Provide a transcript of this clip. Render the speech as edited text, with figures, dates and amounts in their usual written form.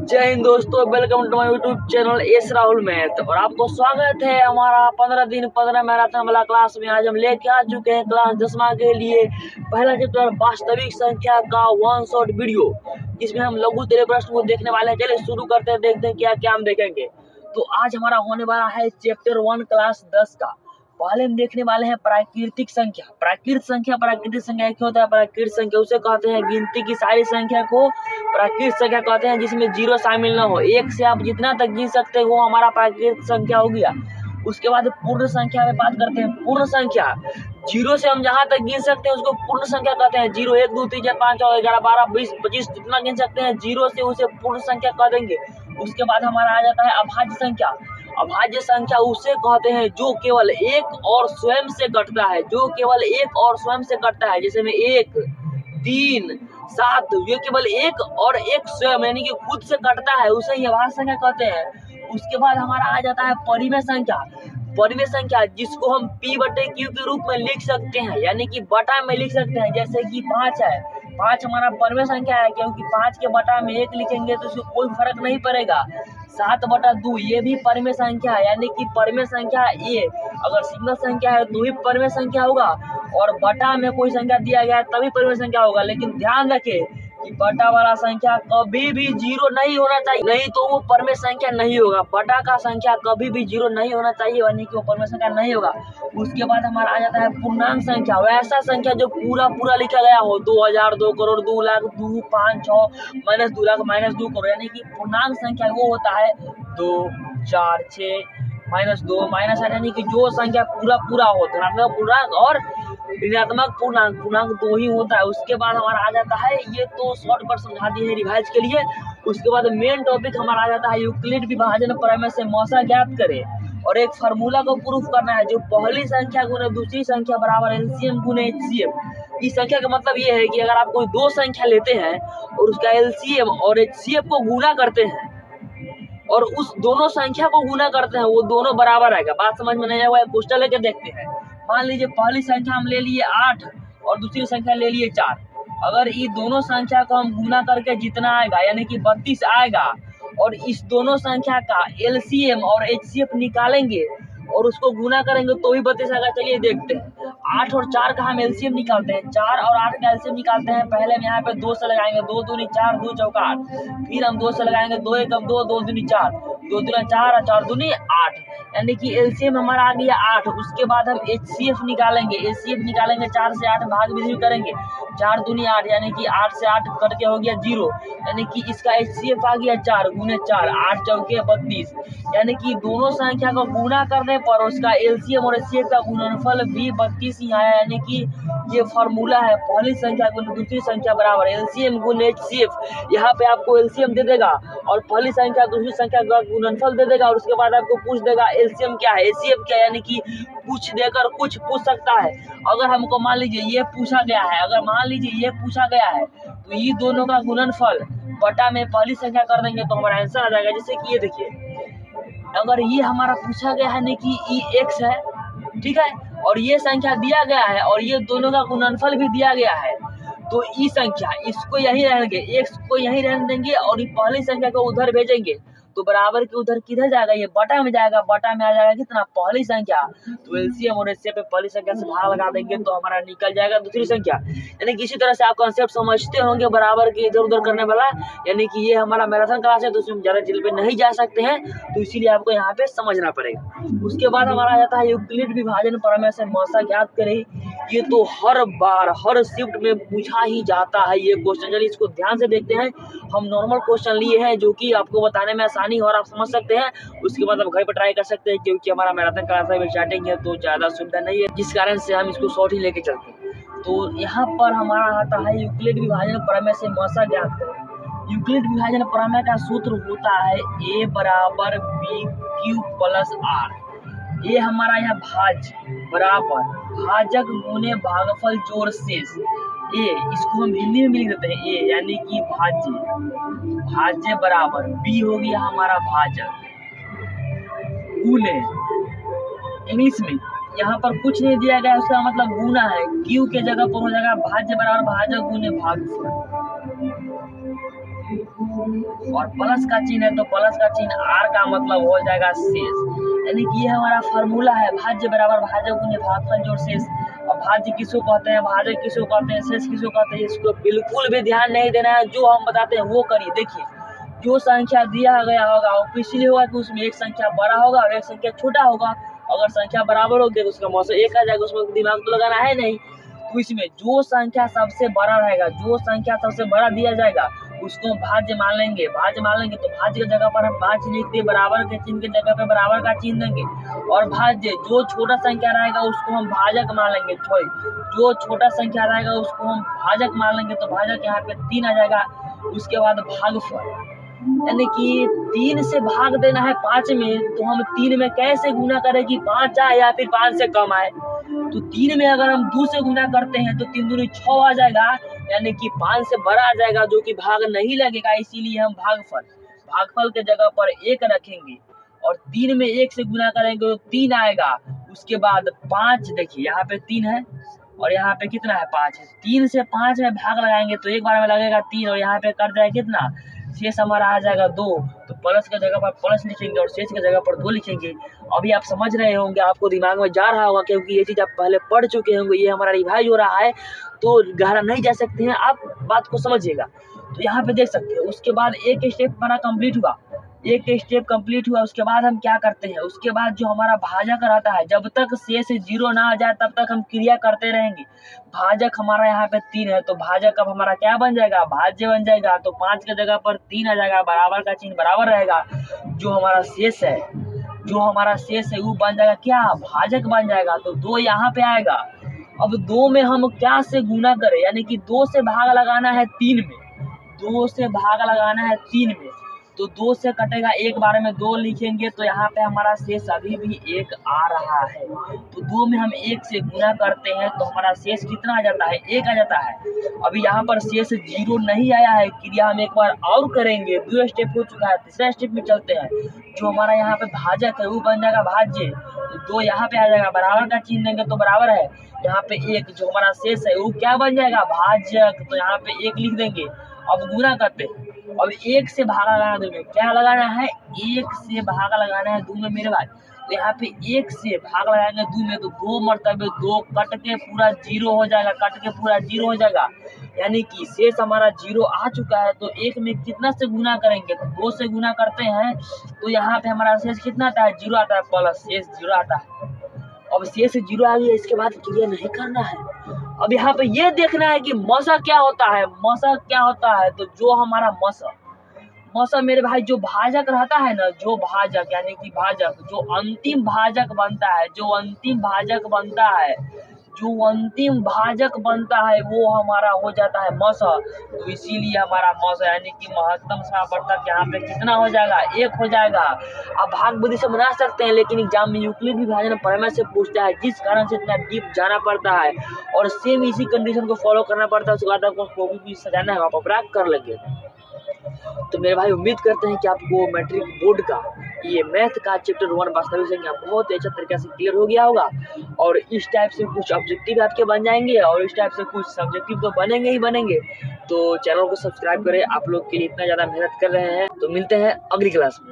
जय हिंद दोस्तों, welcome to my YouTube channel S Rahul math. और आपको स्वागत है हमारा 15 दिन 15 मैराथन वाला क्लास में। आज हम लेके आ चुके हैं क्लास 10वां के लिए पहला चैप्टर वास्तविक संख्या का वन शॉट वीडियो, जिसमें हम लघु तेरे प्रश्न को देखने वाले हैं। चलिए शुरू करते हैं, देखते हैं क्या क्या हम देखेंगे। तो आज हमारा होने वाला है चैप्टर 1 क्लास 10 का। पहले हम देखने वाले हैं प्राकृतिक संख्या। प्राकृतिक संख्या क्या होता है? प्राकृतिक संख्या उसे कहते हैं गिनती की सारी संख्या को प्राकृतिक संख्या कहते हैं जिसमें जीरो शामिल ना हो। एक से आप जितना तक गिन सकते हो वो हमारा प्राकृतिक संख्या हो गया। उसके बाद पूर्ण संख्या में बात करते हैं। पूर्ण संख्या जीरो से हम जहां तक गिन सकते हैं उसको पूर्ण संख्या कहते हैं। 0 1 2 3 4 5 6 11 12 20 25 जितना गिन सकते हैं जीरो से उसे पूर्ण संख्या कह देंगे। उसके बाद हमारा आ जाता है अभाज्य संख्या। अभाज्य संख्या उसे कहते हैं जो केवल एक और स्वयं से घटता है, जो केवल एक और स्वयं से घटता है। जैसे में 1 3 7 ये केवल एक और एक स्वयं यानी कि खुद से घटता है, उसे ही अभाज्य संख्या कहते हैं। उसके बाद हमारा आ जाता है परिमेय संख्या। परिमेय संख्या जिसको हम P/Q के रूप में लिख सकते हैं, यानी कि बटा में लिख सकते हैं। जैसे कि 5 है, 5 हमारा परिमेय संख्या है क्योंकि 5 के बटा में 1 लिखेंगे तो उसको कोई फर्क नहीं पड़ेगा। 7/2 ये भी परिमेय संख्या है, यानी कि परिमेय संख्या ये अगर सिंगल संख्या है तो ही परिमेय संख्या होगा, और बटा में कोई संख्या दिया गया है तभी परिमेय संख्या होगा। लेकिन ध्यान रखें कि बटा वाला संख्या कभी भी जीरो नहीं होना चाहिए, नहीं तो वो परिमेय संख्या नहीं होगा। बटा का संख्या कभी भी जीरो नहीं होना चाहिए, यानी कि वो परिमेय संख्या नहीं होगा। उसके बाद हमारा आ जाता है पूर्णांक संख्या। वैसा संख्या जो पूरा पूरा लिखा गया हो, 2000 2 करोड़ 2 लाख 2 5 6 -2 लाख -2 करोड़, यानी कि पूर्णांक संख्या वो होता है 2 4 6 -2 -8, यानी कि जो संख्या पूरा पूरा हो। धनात्मक पूर्णांक और ऋणात्मक पूर्णांक, पूर्णांक 2 ही होता है। उसके बाद हमारा आ जाता है, ये तो शॉर्ट कट समझा दिए हैं रिवाइज के लिए। उसके बाद मेन टॉपिक हमारा आ जाता है यूक्लिड विभाजन प्रमेय से मौसा ज्ञात करें, और एक फार्मूला को प्रूफ करना है जो पहली संख्या गुने दूसरी संख्या बराबर एलसीएम गुने एचसीएफ। इस संख्या का मतलब ये है कि अगर आप कोई दो संख्या लेते हैं और उसका एलसीएम और एचसीएफ को गुना करते हैं और उस दोनों संख्या को गुना करते हैं, वो दोनों बराबर आएगा। बात समझ में नहीं आया हुआ है, क्वेश्चन लेके देखते हैं। मान लीजिए पहली संख्या हम ले लिए 8 और दूसरी संख्या ले लिए 4। अगर ये दोनों संख्या को हम गुना करके जितना आएगा यानी कि 32 आएगा, और इस दोनों संख्या का एलसीएम और एचसीएफ निकालेंगे और उसको गुना करेंगे तो भी 32 आएगा। चलिए देखते हैं। 8 और 4 का हम एलसीएम निकालते हैं। 4 और 8 का एलसीएम निकालते हैं। पहले हम यहाँ पे 2 से लगाएंगे, 2 दूनी 4 2 चौका 8। फिर हम 2 से लगाएंगे, 2 एकम 2 2 दूनी 4 2 दूनी 4 और 4 दूनी 8, यानी कि एलसीएम हमारा आ गया 8। उसके बाद हम एचसीएफ निकालेंगे। एचसीएफ निकालेंगे 4 से 8 भाग विधि करेंगे, 4 दूनी 8, यानी कि 8 से 8 कट के हो गया 0, यानी कि इसका एचसीएफ आ गया 4 गुने 4 8 चौके 32, यानी कि दोनों संख्या को गुना करने पर उसका एलसीएम और एचसीएफ का गुणनफल भी 32 ही आया। यानी कि ये फार्मूला है पहली संख्या गुने दूसरी संख्या बराबर एलसीएम गुने एचसीएफ। यहाँ पे आपको एलसीएम दे देगा और पहली संख्या दूसरी संख्या का गुणनफल दे देगा, और उसके बाद आपको पूछ देगा एलसीएम क्या है एचसीएफ क्या है, यानी कि पूछ देकर कुछ पूछ सकता है। अगर हमको मान लीजिए ये पूछा गया है, अगर मान लीजिए ये पूछा गया है तो ये दोनों का गुणनफल बटा में पहली संख्या कर देंगे तो हमारा आंसर आ जाएगा। जैसे कि ये देखिए, अगर ये हमारा पूछा गया है ना कि ई एक्स है, ठीक है, और ये संख्या दिया गया है और ये दोनों का गुणनफल भी दिया गया है, तो ई संख्या इसको यहीं रहने देंगे, एक्स को यहीं रहने देंगे और ये पहली संख्या को उधर भेजेंगे, तो बराबर के उधर किधर जाएगा? ये बटा में जाएगा। बटा में आ जाएगा कितना? पहली संख्या। तो एलसीएम और एचसीएफ पे पहली संख्या से भाग लगा देंगे तो हमारा निकल जाएगा दूसरी संख्या। यानी कि इसी तरह से आप कॉन्सेप्ट समझते होंगे बराबर के इधर उधर करने वाला। यानी कि ये हमारा मैराथन क्लास है तो उसमें ज़्यादा डिटेल पे नहीं जा सकते हैं, तो इसीलिए आपको यहाँ पे समझना पड़ेगा। उसके बाद हमारा आ जाता है यूक्लिड विभाजन प्रमेय से मौसा ज्ञात करें। ये तो हर बार हर शिफ्ट में पूछा ही जाता है ये क्वेश्चन। चलिए इसको ध्यान से देखते हैं। हम नॉर्मल क्वेश्चन लिए हैं जो कि आपको बताने में आसानी हो और आप समझ सकते हैं। उसके बाद आप घर पर ट्राई कर सकते हैं, क्योंकि हमारा मैराथन क्लास अभी स्टार्टिंग है तो ज़्यादा सुविधा नहीं है, जिस कारण से हम इसको शॉर्ट ही लेके चलते हैं। तो यहाँ पर हमारा आता है यूक्लिड विभाजन प्रमेय से मौसा ज्ञात करें। यूक्लिड विभाजन प्रमेय का सूत्र होता है A बराबर BQ प्लस R। ये हमारा यहाँ भाज्य बराबर भाजक गुने भागफल जोड़ शेष। ए इसको हम हिंदी में लिख देते हैं ए, यानी कि भाज्य, भाज्य बराबर बी हो गया हमारा भाजक गुने, इंग्लिश में यहाँ पर कुछ नहीं दिया गया, उसका मतलब गुना है। क्यू के जगह पर हो जाएगा भाज्य बराबर भाजक गुने भागफल। और प्लस का चिन्ह है तो प्लस का चिन्ह आर का मतलब हो जाएगा शेष। यानी कि ये हमारा फार्मूला है, भाज्य बराबर भाजक गुने भागफल जोड़ शेष। और भाज्य किसको कहते हैं, भाजक किसको कहते हैं, शेष किसको कहते हैं, इसको बिल्कुल भी ध्यान नहीं देना है। जो हम बताते हैं वो करिए। देखिए जो संख्या दिया गया होगा वो पिछले होगा कि उसमें एक संख्या बड़ा होगा और एक संख्या छोटा होगा। अगर संख्या बराबर होगी तो उसका मौसम एक आ जाएगा, उसमें दिमाग तो लगाना है नहीं। तो इसमें जो संख्या सबसे बड़ा रहेगा, जो संख्या सबसे बड़ा दिया जाएगा उसको हम भाज्य मान लेंगे। भाज्य मान लेंगे तो भाज्य की जगह पर हम भाज्य लिख दें, बराबर के चिन्ह की जगह पे बराबर का चिन्ह देंगे। और भाज्य जो छोटा संख्या रहेगा उसको हम भाजक मान लेंगे। जो छोटा संख्या रहेगा उसको हम भाजक मान लेंगे, तो भाजक यहाँ पे 3 आ जाएगा। उसके बाद भागफल, यानी कि 3 से भाग देना है 5 में, तो हम 3 में कैसे गुना करें कि 5 आए या फिर 5 से कम आए। तो 3 में अगर हम 2 से गुना करते हैं तो 3 दूनी 6 आ जाएगा, यानी कि 5 से बड़ा आ जाएगा, जो कि भाग नहीं लगेगा। इसीलिए हम भागफल के जगह पर 1 रखेंगे और 3 में 1 से गुना करेंगे तो 3 आएगा। उसके बाद 5, देखिए यहाँ पे 3 है और यहाँ पे कितना है, 5 है। 3 से 5 में भाग लगाएंगे तो एक बार में लगेगा 3 और यहाँ पे कट जाएगा कितना, शेष हमारा आ जाएगा 2। तो प्लस की जगह पर प्लस लिखेंगे और शेष की जगह पर 2 लिखेंगे। अभी आप समझ रहे होंगे, आपको दिमाग में जा रहा होगा, क्योंकि ये चीज़ आप पहले पढ़ चुके होंगे। ये हमारा रिवाइज हो रहा है तो गहरा नहीं जा सकते हैं, आप बात को समझिएगा। तो यहाँ पे देख सकते हैं, उसके बाद एक स्टेप हमारा कंप्लीट हुआ, एक स्टेप कंप्लीट हुआ। उसके बाद हम क्या करते हैं, उसके बाद जो हमारा भाजक रहता है, जब तक शेष 0 ना आ जाए तब तक हम क्रिया करते रहेंगे। भाजक हमारा यहाँ पे 3 है तो भाजक अब हमारा क्या बन जाएगा, भाज्य बन जाएगा। तो 5 की जगह पर 3 आ जाएगा, बराबर का चिन्ह बराबर रहेगा। जो हमारा शेष है वो बन जाएगा क्या, भाजक बन जाएगा। तो 2 यहाँ पे आएगा। अब 2 में हम क्या से गुना करें, यानी कि 2 से भाग लगाना है 3 में, 2 से भाग लगाना है 3 में। तो 2 से कटेगा, एक बार में 2 लिखेंगे तो यहाँ पे हमारा शेष अभी भी 1 आ रहा है। तो 2 में हम 1 से गुना करते हैं तो हमारा शेष कितना आ जाता है, 1 आ जाता है। अभी यहाँ पर शेष 0 नहीं आया है, क्रिया हम एक बार और करेंगे। 2 स्टेप हो चुका है, तीसरा स्टेप में चलते हैं। जो हमारा यहाँ पे भाजक है वो बन जाएगा भाज्य। तो 2 यहाँ पे आ जाएगा, बराबर का चिन्ह देंगे तो बराबर है। यहाँ पे 1 जो हमारा शेष है वो क्या बन जाएगा, भाजक। तो यहाँ पे 1 लिख देंगे। अब गुना करते हैं। अब 1 से भागा लगाना, 2 में क्या लगाना है, 1 से भागा लगाना है 2 में मेरे भाई। तो यहाँ पे 1 से भाग लगाएंगे 2 में तो 2 मरतबे 2 कट के पूरा 0 हो जाएगा, कट के पूरा 0 हो जाएगा। यानी कि शेष हमारा 0 आ चुका है। तो 1 में कितना से गुना करेंगे, तो 2 से गुना करते हैं तो यहाँ पे हमारा शेष कितना आता है, 0 आता है, प्लस शेष 0 आता है। अब शेष 0 आ गया, इसके बाद क्रिया नहीं करना है। अब यहाँ पे ये देखना है कि मौसा क्या होता है, मौसा क्या होता है। तो जो हमारा मौसा मेरे भाई, जो भाजक रहता है ना, जो भाजक यानी कि भाजक, जो अंतिम भाजक बनता है, जो अंतिम भाजक बनता है वो हमारा हो जाता है मौसा। तो इसीलिए हमारा मौसा यानी कि महत्तम समापवर्तक यहाँ पे कितना हो जाएगा, 1 हो जाएगा। आप भाग बुद्धि से बना सकते हैं, लेकिन एग्जाम में यूक्लिड विभाजन प्रमेय से पूछता है, जिस कारण से इतना डीप जाना पड़ता है और सेम इसी कंडीशन को फॉलो करना पड़ता है। उसके बाद आपको भी सजाना है, आप अपराध कर लेंगे। तो मेरे भाई उम्मीद करते हैं कि आपको मैट्रिक बोर्ड का ये मैथ का चैप्टर 1 वास्तविक संख्या बहुत ही अच्छा तरीके से क्लियर हो गया होगा। और इस टाइप से कुछ ऑब्जेक्टिव आपके बन जाएंगे और इस टाइप से कुछ सब्जेक्टिव तो बनेंगे ही बनेंगे। तो चैनल को सब्सक्राइब करें, आप लोग के लिए इतना ज़्यादा मेहनत कर रहे हैं। तो मिलते हैं अगली क्लास में।